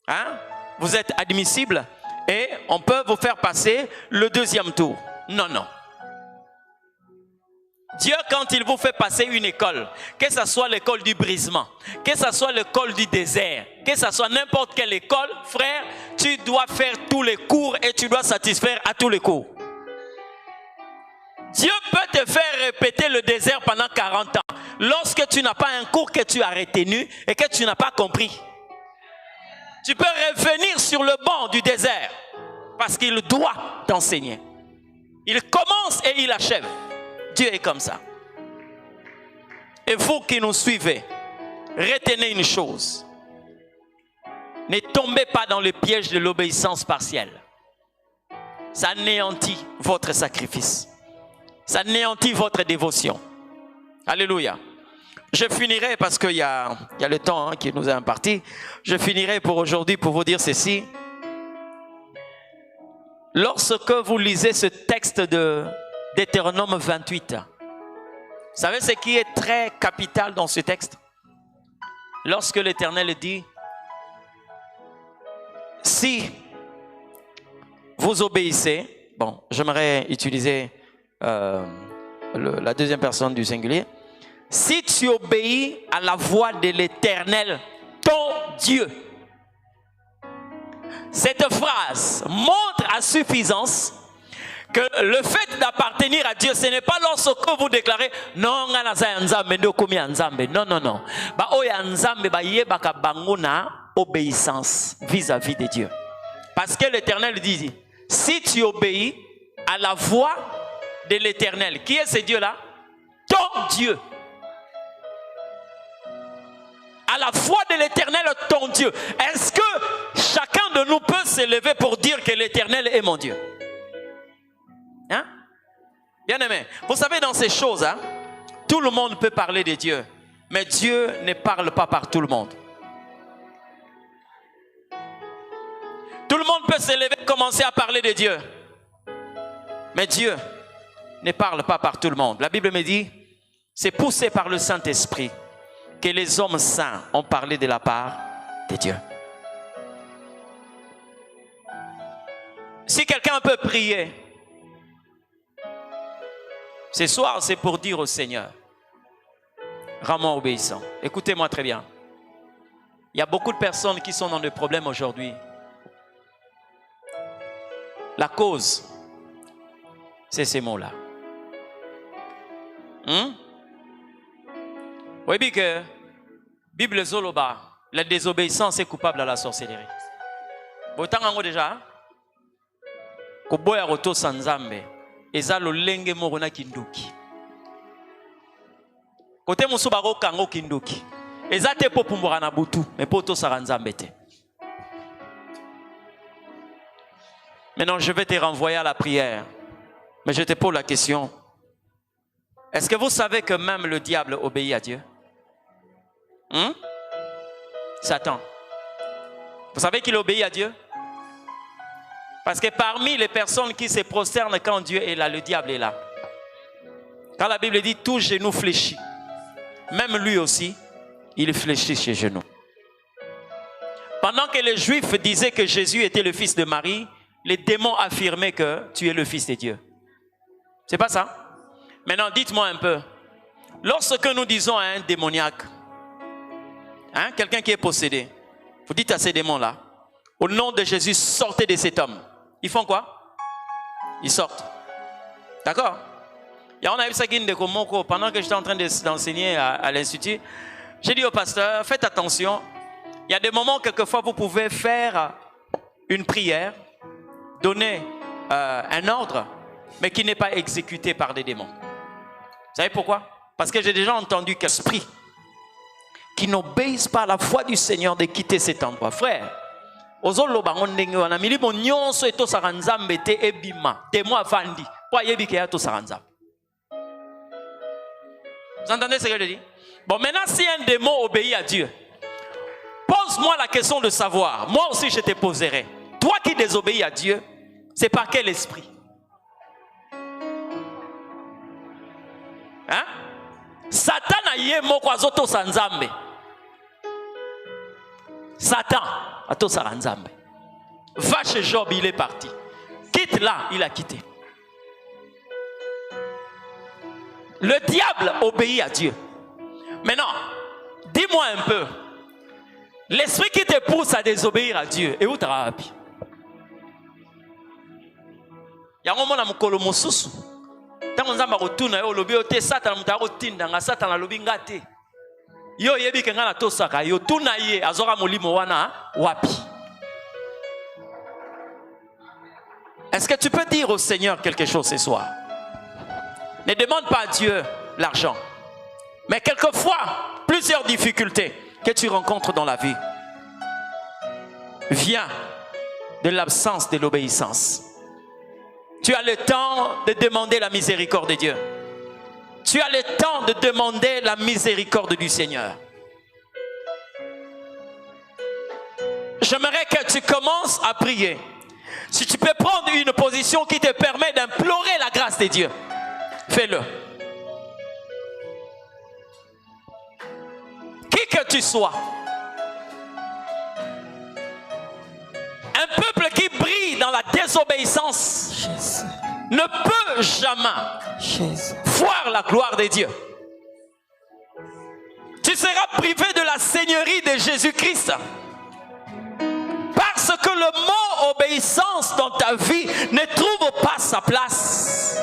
Speaker 1: hein? Vous êtes admissible et on peut vous faire passer le deuxième tour. Non, non. Dieu, quand il vous fait passer une école, que ce soit l'école du brisement, que ce soit l'école du désert, que ce soit n'importe quelle école, frère, tu dois faire tous les cours et tu dois satisfaire à tous les cours. Dieu peut te faire répéter le désert pendant 40 ans, lorsque tu n'as pas un cours que tu as retenu et que tu n'as pas compris. Tu peux revenir sur le banc du désert, parce qu'il doit t'enseigner. Il commence et il achève. Dieu est comme ça. Et vous qui nous suivez, retenez une chose. Ne tombez pas dans le piège de l'obéissance partielle. Ça anéantit votre sacrifice. Ça anéantit votre dévotion. Alléluia. Je finirai parce qu'il y a le temps qui nous est imparti. Je finirai pour aujourd'hui pour vous dire ceci. Lorsque vous lisez ce texte de Deutéronome 28, vous savez ce qui est très capital dans ce texte? Lorsque l'Éternel dit, si vous obéissez, bon, j'aimerais utiliser la deuxième personne du singulier, si tu obéis à la voix de l'Éternel, ton Dieu. Cette phrase montre à suffisance que le fait d'appartenir à Dieu, ce n'est pas lorsque vous déclarez non, non, non. Obéissance vis-à-vis de Dieu. Parce que l'Éternel dit, si tu obéis à la voix de l'Éternel, qui est ce Dieu-là? Ton Dieu. À la voix de l'Éternel, ton Dieu. Est-ce que chacun de nous peut s'élever pour dire que l'Éternel est mon Dieu? Hein? Bien aimé, vous savez, dans ces choses, hein, tout le monde peut parler de Dieu, mais Dieu ne parle pas par tout le monde. Tout le monde peut s'élever et commencer à parler de Dieu, mais Dieu ne parle pas par tout le monde. La Bible me dit, c'est poussé par le Saint-Esprit que les hommes saints ont parlé de la part de Dieu. Si quelqu'un peut prier, ce soir, c'est pour dire au Seigneur, rends-moi obéissant. Écoutez-moi très bien. Il y a beaucoup de personnes qui sont dans des problèmes aujourd'hui. La cause, c'est ces mots-là. Oui, bien que Bible Zoloba, la désobéissance est coupable à la sorcellerie. Vous avez déjà? Koboya roto sanzambe. Eza lolenge morona kinduki. Kote musubaro kango kinduki. Eza te po pumbura na butu, mais po to saranzambe te. Maintenant, je vais te renvoyer à la prière. Mais je te pose la question. Est-ce que vous savez que même le diable obéit à Dieu? Satan. Vous savez qu'il obéit à Dieu? Parce que parmi les personnes qui se prosternent quand Dieu est là, le diable est là. Quand la Bible dit tout genou fléchit, même lui aussi, il fléchit ses genoux. Pendant que les Juifs disaient que Jésus était le fils de Marie, les démons affirmaient que tu es le fils de Dieu. C'est pas ça? Maintenant, dites-moi un peu. Lorsque nous disons à un démoniaque, hein, quelqu'un qui est possédé, vous dites à ces démons-là, au nom de Jésus, sortez de cet homme. Ils font quoi? Ils sortent. D'accord? Pendant que j'étais en train d'enseigner à l'institut, j'ai dit au pasteur, faites attention. Il y a des moments, quelquefois, vous pouvez faire une prière, donner un ordre, mais qui n'est pas exécuté par des démons. Vous savez pourquoi? Parce que j'ai déjà entendu qu'un esprit qui n'obéissent pas à la foi du Seigneur de quitter cet endroit. Frère, ozolo bango ndenge wana milimo nyonso etosaka nzambe te ebima témoin avandi po ayebi ke atosaka nzambe. Vous entendez ce que je dis? Bon, maintenant si un démon obéit à Dieu, pose-moi la question de savoir, moi aussi je te poserai, toi qui désobéis à Dieu, c'est par quel esprit? Hein? Satan a yé moko azotosa nzambe. Satan a tosa nzambe. Va chez Job, il est parti. Quitte là, il a quitté. Le diable obéit à Dieu. Maintenant, dis-moi un peu. L'esprit qui te pousse à désobéir à Dieu, et où tu as appris? Il y a un moment où tu as mosusu. Tango nzamba rotuna yo lobi yo te Satan mutaro tinda nga Satan lobi ngate. Yo yebi kenga na tosaka yo tuna ye azora molimo wana wapi. Est-ce que tu peux dire au Seigneur quelque chose ce soir? Ne demande pas à Dieu l'argent. Mais quelquefois, plusieurs difficultés que tu rencontres dans la vie viennent de l'absence de l'obéissance. Tu as le temps de demander la miséricorde de Dieu. Tu as le temps de demander la miséricorde du Seigneur. J'aimerais que tu commences à prier. Si tu peux prendre une position qui te permet d'implorer la grâce de Dieu, fais-le. Qui que tu sois, un peuple qui brille dans la désobéissance ne peut jamais voir la gloire de Dieu. Tu seras privé de la seigneurie de Jésus-Christ. Parce que le mot obéissance dans ta vie ne trouve pas sa place.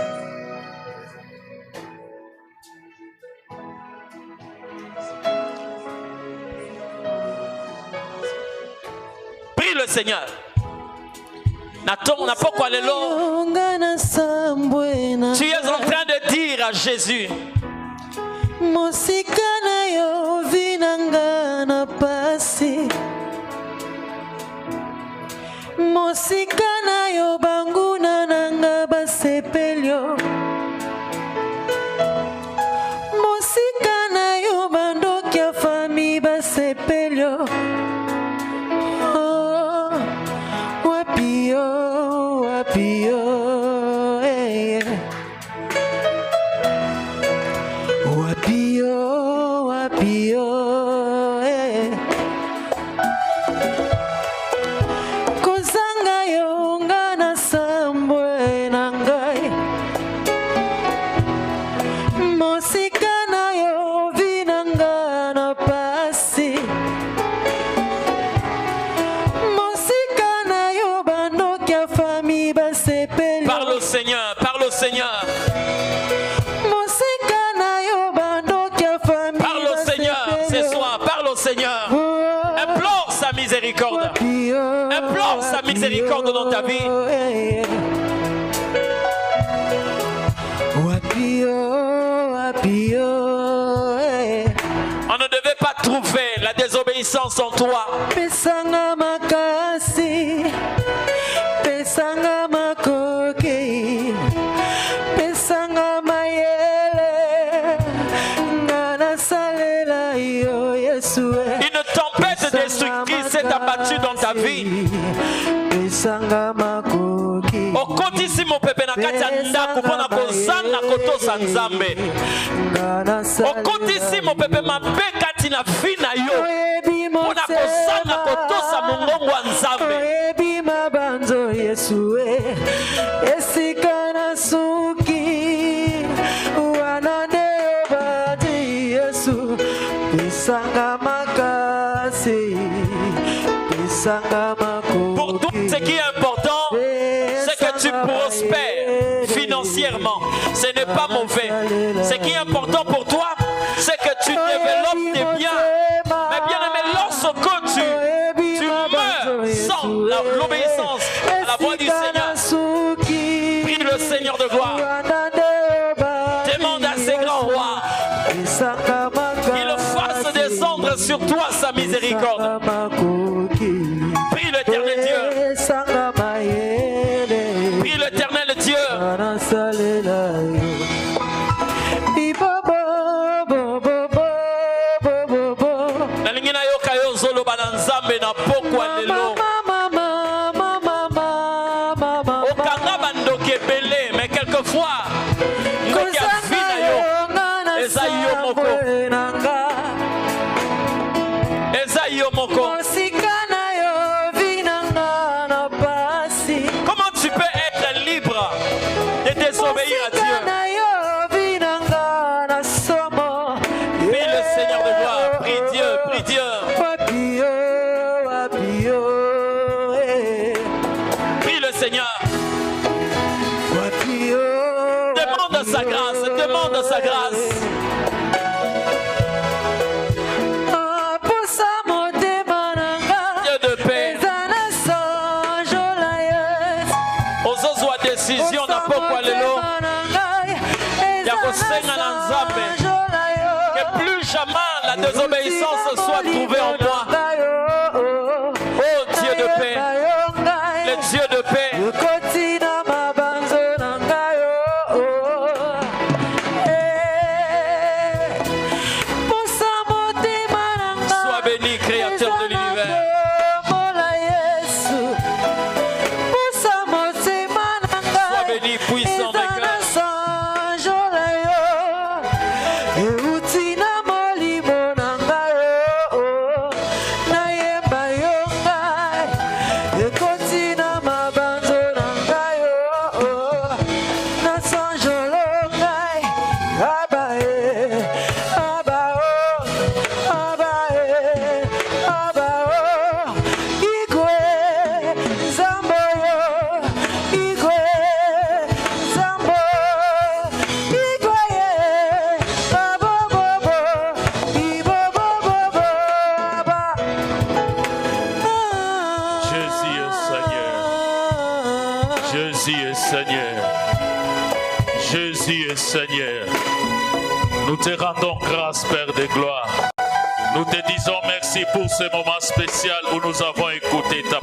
Speaker 1: Prie le Seigneur. Tu es en train de dire à Jésus,
Speaker 2: Mosikana yo banguna nanga basepelio. Mosikana yo bandokia fami basepelio. Oh, wapio, wapio, eh. Wapio, wapio, eh.
Speaker 1: Seigneur, parle au Seigneur. Parle au Seigneur ce soir, parle au Seigneur. Implore sa miséricorde. Implore sa miséricorde dans ta vie. On ne devait pas trouver la désobéissance en toi. Une tempête destructrice s'est abattue dans ta vie. Okotissimo pepe na kati ya ndako mpona kozanga kotosa nzambe. Okotissimo pepe mabe kati na vi na yo mpona kozanga kotosa mongongo wa nzambe. Pour tout ce qui est important, c'est que tu prospères financièrement. Ce n'est pas mauvais. Ce qui est important pour toi, c'est que tu développes tes biens. Mais bien aimé, lorsque tu meurs sans l'obéissance à la voix du Seigneur, prie le Seigneur de gloire. Demande à ces grands rois qu'il fasse descendre sur toi sa miséricorde. Prie l'Éternel moko. Eza yo moko. Comment tu peux être libre de désobéir à Dieu? Prie le Seigneur de gloire. Prie Dieu, prie Dieu. Prie le Seigneur. Demande sa grâce, demande sa grâce. Dieu de paix. Ozozwa décision na pokwa lelo. Ya kosenga na nzambe. Que plus jamais la désobéissance soit trouvée en moi. Oh Dieu de paix. Le Dieu de paix. Sois béni, Créateur de l'univers. Sois béni, puissant vainqueur.
Speaker 3: Jésus est Seigneur. Nous te rendons grâce, Père de gloire. Nous te disons merci pour ce moment spécial où nous avons écouté ta parole.